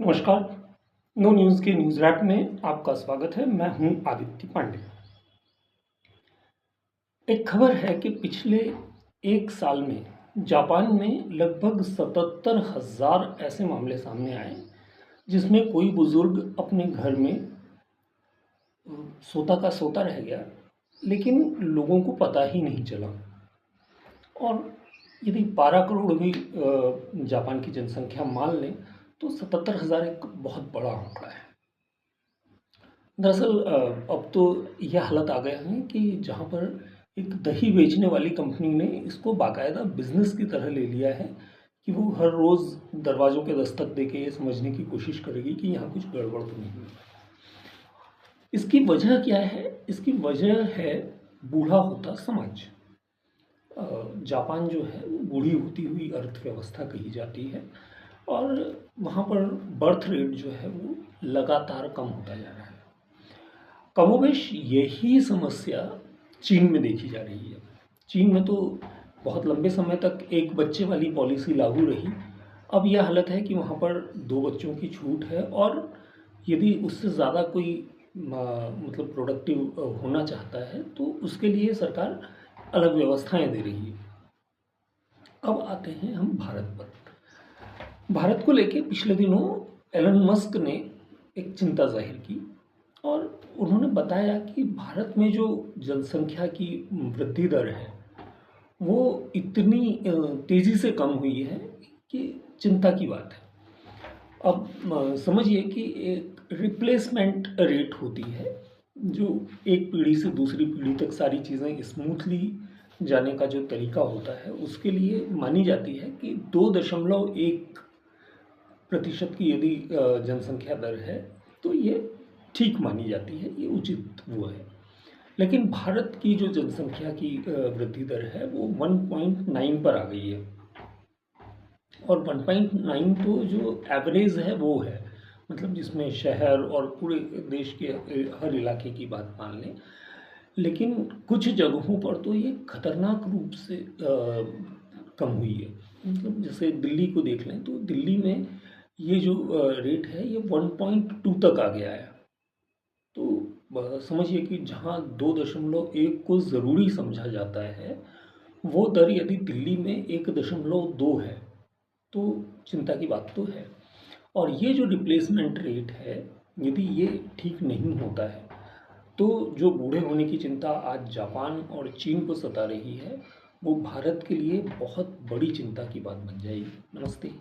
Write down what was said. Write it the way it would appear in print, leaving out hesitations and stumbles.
नमस्कार। No news के news wrap में आपका स्वागत है। मैं हूं आदित्य पांडे। एक खबर है कि पिछले एक साल में जापान में लगभग 77,000 ऐसे मामले सामने आए जिसमें कोई बुजुर्ग अपने घर में सोता का सोता रह गया, लेकिन लोगों को पता ही नहीं चला। और यदि 12 करोड़ भी जापान की जनसंख्या मान लें तो 77,000 एक बहुत बड़ा आंकड़ा है। दरअसल अब तो यह हालत आ गया है कि जहाँ पर एक दही बेचने वाली कंपनी ने इसको बाकायदा बिजनेस की तरह ले लिया है कि वो हर रोज़ दरवाज़ों के दस्तक दे के ये समझने की कोशिश करेगी कि यहाँ कुछ गड़बड़ तो नहीं हुई। इसकी वजह क्या है? इसकी वजह है बूढ़ा होता समाज। जापान जो है वो बूढ़ी होती हुई अर्थव्यवस्था कही जाती है और वहाँ पर बर्थ रेट जो है वो लगातार कम होता जा रहा है। कमोबेश यही समस्या चीन में देखी जा रही है। चीन में तो बहुत लंबे समय तक एक बच्चे वाली पॉलिसी लागू रही। अब यह हालत है कि वहाँ पर 2 बच्चों की छूट है और यदि उससे ज़्यादा कोई मतलब प्रोडक्टिव होना चाहता है तो उसके लिए सरकार अलग व्यवस्थाएं दे रही है। अब आते हैं हम भारत पर। भारत को लेके पिछले दिनों एलन मस्क ने एक चिंता जाहिर की और उन्होंने बताया कि भारत में जो जनसंख्या की वृद्धि दर है वो इतनी तेज़ी से कम हुई है कि चिंता की बात है। अब समझिए कि एक रिप्लेसमेंट रेट होती है जो एक पीढ़ी से दूसरी पीढ़ी तक सारी चीज़ें स्मूथली जाने का जो तरीका होता है उसके लिए मानी जाती है कि 2.1% की यदि जनसंख्या दर है तो ये ठीक मानी जाती है, ये उचित वो है। लेकिन भारत की जो जनसंख्या की वृद्धि दर है वो 1.9 पर आ गई है और 1.9 तो जो एवरेज है वो है, मतलब जिसमें शहर और पूरे देश के हर इलाके की बात मान लें। लेकिन कुछ जगहों पर तो ये खतरनाक रूप से कम हुई है। मतलब जैसे दिल्ली को देख लें तो दिल्ली में ये जो रेट है ये 1.2 तक आ गया है। तो समझिए कि जहाँ 2.1 को ज़रूरी समझा जाता है वो दर यदि दिल्ली में 1.2 है तो चिंता की बात तो है। और ये जो रिप्लेसमेंट रेट है यदि ये ठीक नहीं होता है तो जो बूढ़े होने की चिंता आज जापान और चीन को सता रही है वो भारत के लिए बहुत बड़ी चिंता की बात बन जाएगी। नमस्ते।